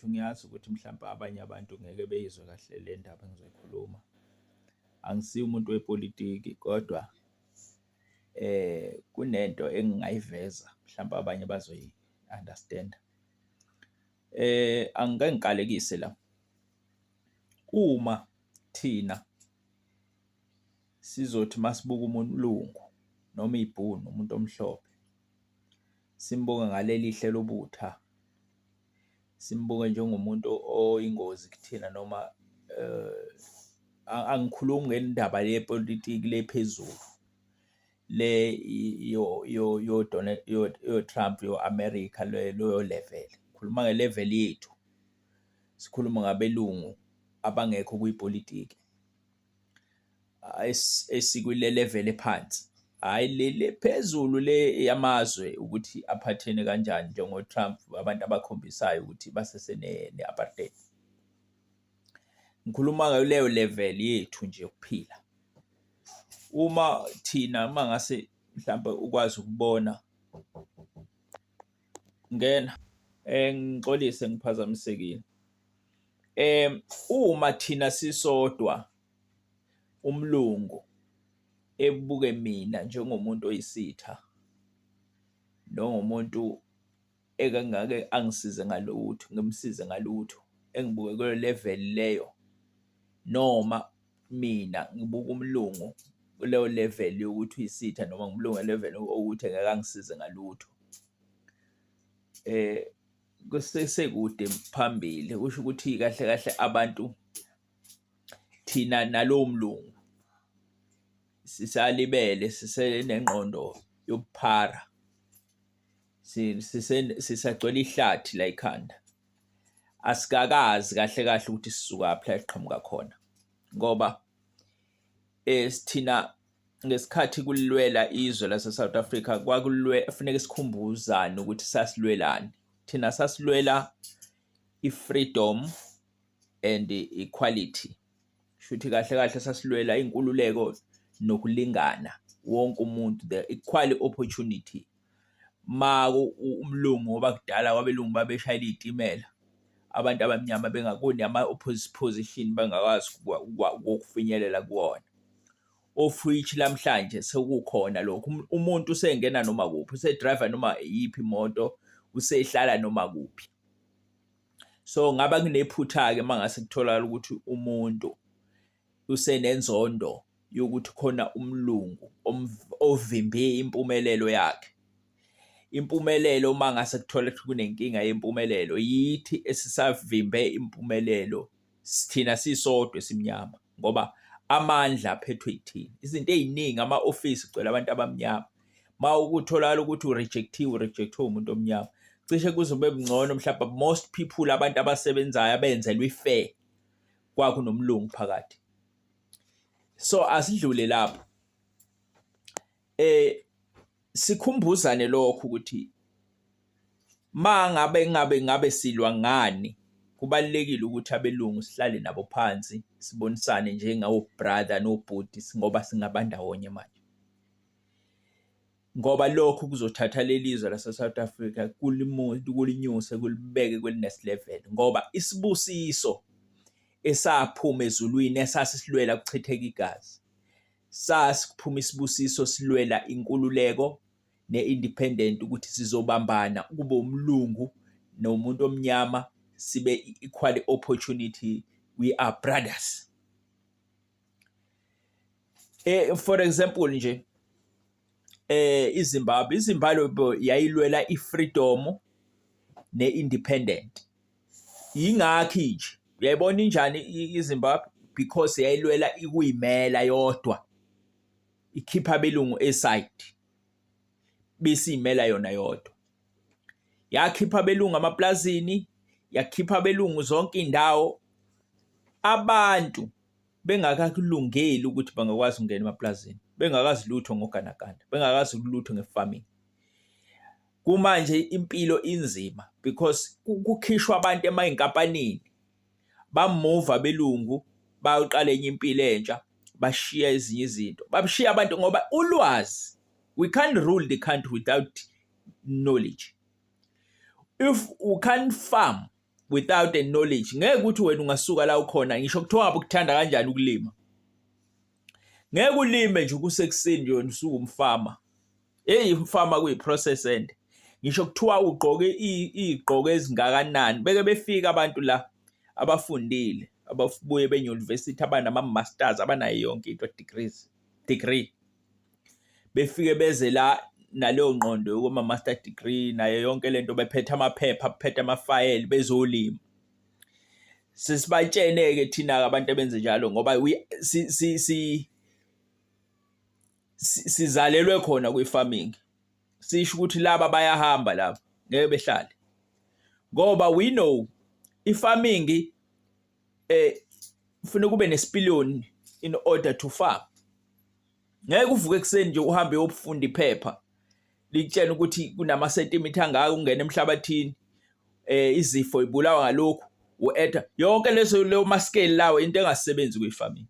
Ngiyazi ukuthi mhlawumbe abanye abantu ngeke beyizwe kahle le ndaba engizoyikhuluma. Angisiyo umuntu wepolitiki, kodwa kunento engingayiveza mhlawumbe abanye bazoyi-understand-a. Angike ngiqalekise la. Uma thina sizothi masibuka umlungu noma ibhunu, umuntu omhlophe, simbuke ngaleli hle lobutha, simbuke njengomuntu oyingozi kuthina, noma angikhulumi ngendaba yepolitiki le phezulu le yo-Trump, yo-America, leyo level. Ngikhuluma nge-level yethu, sikhuluma ngabelungu abangekho kwipolitiki, esikwile level ephansi, hhayi le phezulu le yamazwe ukuthi aphathene kanjani njengo-Trump, abantu abakhombisayo ukuthi basese ne-apartheid. Ngikhuluma ngaleyo level yethu nje yokuphila. Uma thina ngase mhlawumbe ukwazi ukubona, ngixolise ngiphazamisekile. Uma thina sisodwa umlungu ebuke mina njengomuntu oyisitha, nongomuntu engake angisize ngalutho, ngimsize ngalutho, engibuke kuleyo level leyo, noma mina ngibuka umlungu kuleyo level yokuthi uyisitha, noma ngimlungu level ukuthi engeke angisize ngalutho, kusesekude phambili. Kusho ukuthi kahle kahle abantu thina nalowo mlungu sisalibele, sisenengqondo yobuphara, sisagcwele ihlathi la ekhanda. Asikakazi kahle kahle ukuthi sisukaphi la siqhamuka khona, ngoba thina ngesikhathi kulwela izwe lase-South Africa kufuneka sikhumbuzane ukuthi sasilwelani. Thina sasilwela i-freedom and equality. Shuthi kahle kahle sasilwela inkululeko nokulingana, wonke umuntu, the equal opportunity. Umlungu ngoba kudala kwabelungu babeshayela iy'timela, abantu abamnyama bengakoni ama-position bengakwazi ukufinyelela kuwona, of which lamhlanje sekukhona lokhu. Umuntu usengena noma kuphi, usedrayiva noma iyiphi imoto, usehlala noma kuphi. So ngaba kunephutha-ke mangase kutholakala ukuthi umuntu usenenzondo yokuthi khona umlungu ovimbe impumelelo yakhe. Impumelelo mangase kuthola ukuthi kunenkinga yempumelelo, yithi esisavimbe impumelelo thina sisodwa esimnyama, ngoba amandla aphethwe yithina. Izinto ey'ningi, ama-ofisi kugcwele abantu abamnyama. Ma ukutholakala ukuthi urejecthiwe umuntu omnyama, cishe kuzobe kungcono mhlawumbe most people, abantu abasebenzayo abenzelwe i-fair, kwakunomlungu phakathi. So asidlule lapho, sikhumbuzane lokho ukuthi ngabe silwa ngani, kubalulekile ukuthi abelungu sihlale nabo phansi, sibonisane njengawo-brother nobhuti, ngoba singabandawonye manje. Ngoba lokhu kuzothatha leli zwe lase-South Africa kulinyuse, kulibeke kwelinesi level, ngoba isibusiso esaphuma ezulwini esasisilwela kuchitheka igazi, sasiphuma isibusiso silwela inkululeko ne-independent, ukuthi sizobambana, kube umlungu nomuntu omnyama, sibe equal opportunity, we are brothers. For example nje, iZimbabwe yayilwela i-freedom ne-independent. Yingakho nje uyayibona injani iZimbabwe, because yayilwela ikuyimela yodwa, ikhipha abelungu aside, besiyimela yona yodwa. Yakhipha abelungu amaplazini, yakhipha abelungu zonke indawo, abantu bengakakulungeli ukuthi bangakwazi ukungena emaplazini, bengakazi lutho ngogandaganda, bengakazi lutho nge-farming. Kumanje impilo inzima because kukhishwa abantu emay'nkampanini, bamove abelungu, bayoqala enye impilo entsha, bashiya ezinye izinto, babishiya abantu ngoba ulwazi, we can't rule the country without knowledge. If we can't farm without the knowledge ngeke ukuthi wena ungasuka la ukhona ngisho kuthiwa ukuthanda kanjani ukulima ngeke ulime nje kusekuseni nje wena usuku umfama umfama kuyiprocess ende ngisho kuthiwa ugqoke igqoko ezingakanani beke befika abantu la abafundile ababuye beuniversity abanama masters abanayo yonke into degree befike beze la naleyo ngqondo yokuma master degree nayo yonke lento bephethe amaphepha bephethe amafayeli bezolima sisibatshene ke thina abantu abenze njalo ngoba sizalelwe khona kwi-farming sisho ukuthi laba bayahamba lapha ngeke behlale ngoba we know i-farming ufuna kube nesipiliyoni in order to farm ngeke uvuke ekseni nje uhambe uyofunda iphepha likutshela ukuthi kunama sentimeter angaka ungena emhlabathini izifo ibulawa ngalokhu uetha yonke leyo maskeli lawo into engasebenzi kwi-farming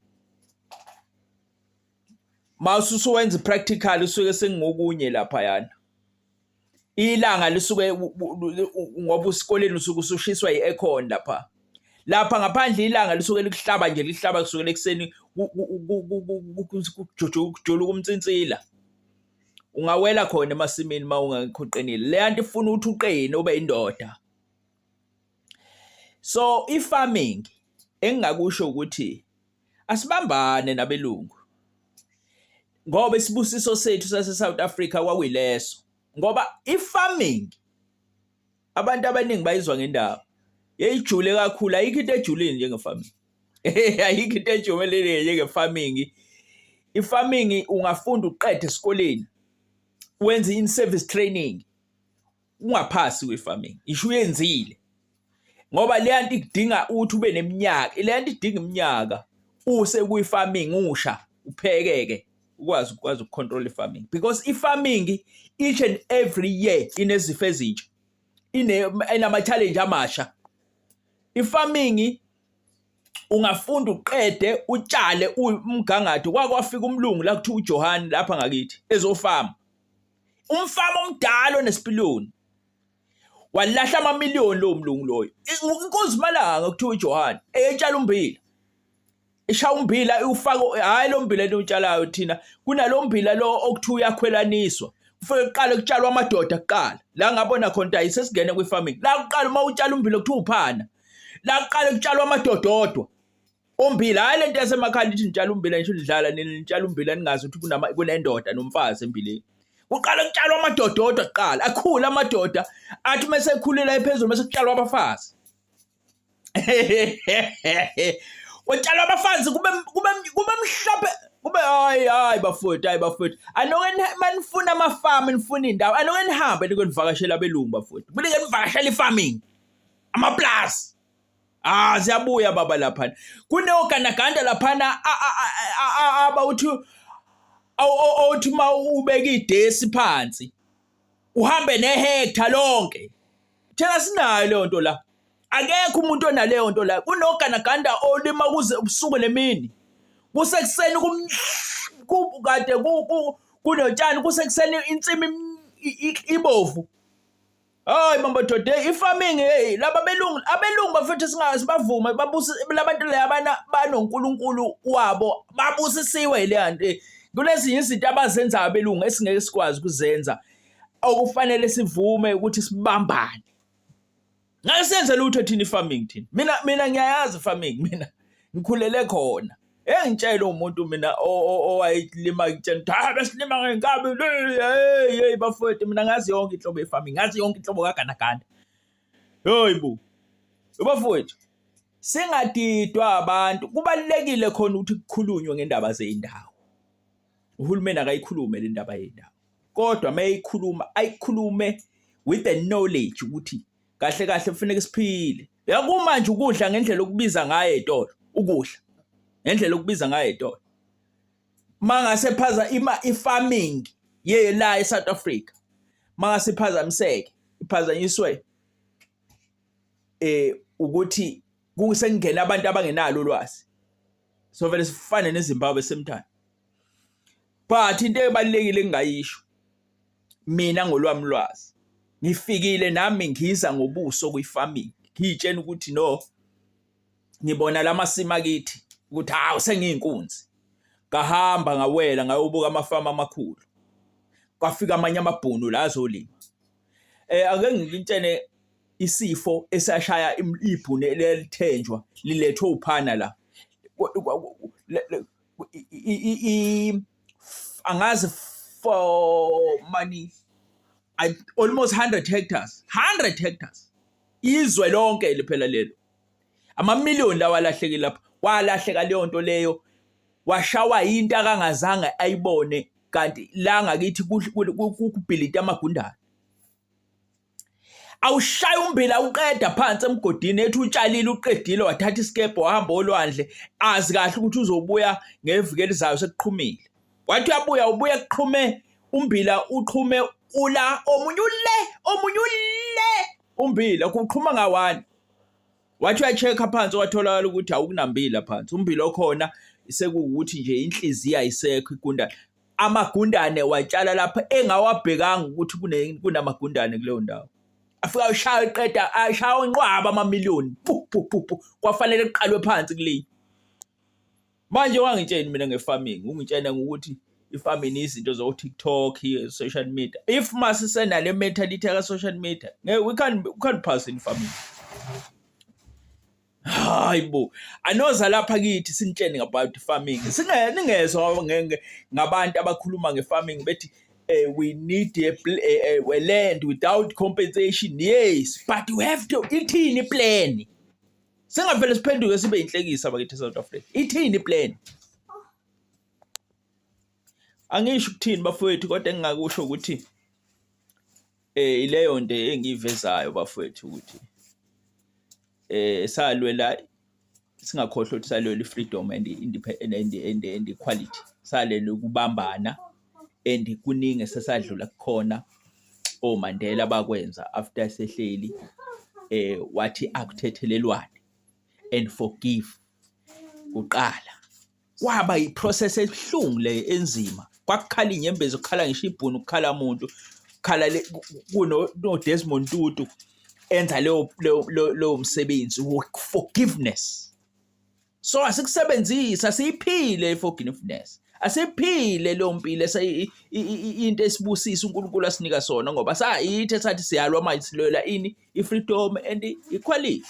mawususu wenza practical usuke sengokunye lapha yana ilanga lisuke ngoba usikoleni usuke usushiswa i-aircon lapha ngaphandle ilanga lisuke likuhlaba nje lihlaba kusukela ekseni kujula kumtsintsila ungawela khona emasimini mawungakhoqenile le nto ifuna ukuthi uqine ube indoda so i-farming engingakusho ukuthi asibambane nabelungu ngoba isibusiso sethu sase-South Africa kwakuyileso ngoba i-farming abantu abaningi bayizwa ngendaba yeyijule kakhulu ayikho into ejulile njenge-farming ayikho into ejumelele njenge-farming i-farming ungafunda uqede esikoleni wenze in-service training ungaphasi kwe-farming isho uyenzile ngoba le nto idinga ukuthi ube neminyaka le nto idinga iminyaka use kuyi-farming usha uphekeke ukwazi ukucontrol i-farming because i-farming each and every year inezifo ezintsha inama-challenge amasha i-farming ungafunda uqede utshale umgangatho kwafika umlungu la kuthiwa uJohani lapha ngakithi ezofama umfama omdala onesipiliyoni walahla amamiliyoni lo mlungu loyo inkosi Malanga kuthiwa uJohani etshala ummbila ishaya ummbila ufaka hayi lo mmbila entshalayo thina kunalombila lo okuthiwa uyakhwelaniswa ufike kuqala kutshalwa amadoda kuqala la ngabona khona ayisesingene kwi-farming la kuqala uma utshala ummbila kuthiwa uphana la kuqala kutshalwa amadododwa ummbila hayi lento yasemakhaya lithi nitshala ummbila ngisho lidlala nitshala ummbila ningazi ukuthi kunendoda nomfazi embileni uqala kutshalwa amadododwa kuqala akhula amadoda athi mase ekhulile ephezulu mase kutshalwa abafazi utshalwa abafazi kube mhlophe kube hayi bafowethu anoke manifuna amafama nifuna indawo anoke nihambe nikonivakashela abelungu bafowethu kulike nivakashela i-farming amaplus siyabuya baba lapha kuneogandaganda laphana abawuthi awuthi mawubeka idesi phansi uhambe nehectare lonke thina sinayo leyo nto la akekho umuntu onaleyo nto la kunogandaganda olima kuze ubusuku nemini kusekuseni kade kunotshani kusekuseni insimi ibovu hayi madoda i-farming laba abelungu bafethu singazibavuma babuse labantu leyabana banonkulunkulu wabo babusisiwe le nto kulezinye izinto abazenzayo abelungu esingeke sikwazi ukuzenza okufanele sivume ukuthi sibambane ngasenze lutho thina i-farming thina mina ngiyayazi i-farming mina ngikhulele khona engitshela umuntu mina owayilima ngitshela besilima ngenkabi hey bafowethu mina ngazi yonke inhlobo ye-farming ngazi yonke inhlobo kagandaganda hayibo bafowethu singadidwa abantu kubalekile khona ukuthi kukhulunywe ngendaba zeindawo uhulumeni akayikhulume le ndaba yendawo kodwa mayikhuluma ayikhulume with the knowledge ukuthi kahle kahle kufanele siphile yakumanje ukudla ngendlela okubiza ngayo etolo ukudla ngendlela okubiza ngayo etolo mangase phaza i-farming la eSouth Africa mangase phazamiseke iphazanyiswe ukuthi kusengena abantu abangenalo ulwazi so vele sifane neZimbabwe semthana but into ebalekile engayisho mina ngolwami lwazi ngifikile nami ngiza ngobuso kwi-farming ngiyitshena ukuthi no, ngibona lamasima kithi ukuthi hawu sengiyinkunzi. Ngahamba ngawela ngayobuka amafama amakhulu. Kwafika amanye amabhunu la azolima. Ake ngikintshene isifo esashaya ibhunu elithenjwa lilethwe uphana la. Angazi for money almost 100 hectares. Izwe lonke liphela lelo. Amamiliyoni lawa alahlekile lapha. Walahleka leyo nto leyo. Washawa into akangazange ayibone kanti la ngakithi kubhilita amagundane. Awushaya umbila uqeda phansi emgodini ethi utshalile uqedile wathatha isikebhe wahamba olwandle azi kahle ukuthi uzobuya ngeviki elizayo sekuqhumile. Wathi ubuya kuqhume umbila uqhume omunye ule umbila kuqhuma ngawani. Wathi uya-check-a phansi watholakala ukuthi awukunambila phansi. Umbila okhona sekuwukuthi nje inhliziyo ayisekho igundane. Amagundane watshala lapha engawabhekanga ukuthi kunamagundane kuleyo ndawo. Afika ushaya iqeda ashaya unqwaba amamiliyoni. Kwafanele kuqalwe phansi kule. Manje wangitshela mina ngefarming, ungitshela ukuthi i-farming izinto zo TikTok, social media. If masisenale mentality ka social media, we can't pass in farming. Hayibo, anoza lapha kithi sinitshene about farming. Ningezwa ngabantu abakhuluma ngefarming bethi we need a land without compensation. Yes, but we have to ithini plan. Singavele siphenduke sibe inhlekisa bakithi South Africa. Ithini plan? Angisho ukuthini bafowethu kodwa engingakusho ukuthi ileyo nto engivezayo bafowethu ukuthi salwela singakhohlwa ukuthi salwela i-freedom and and equality. Salwela ukubambana and kuningi sesadlula kukhona oMandela bakwenza after sehleli wathi akuthethelelwane and forgive uqala. Kwaba iprocess ebuhlungu le enzima. Kwakukhala inyembezi ukukhala ngisho ibhunu ukukhala umuntu ukukhala kuno Desmond Tutu enza lo msebenzi forgiveness. So asikusebenzisa siyiphile forgiveness. Asiphile lo mpilo into esibusisa uNkulunkulu asinika sona ngoba sayithi esathi siyalwa manje silwela ini i-freedom and equality.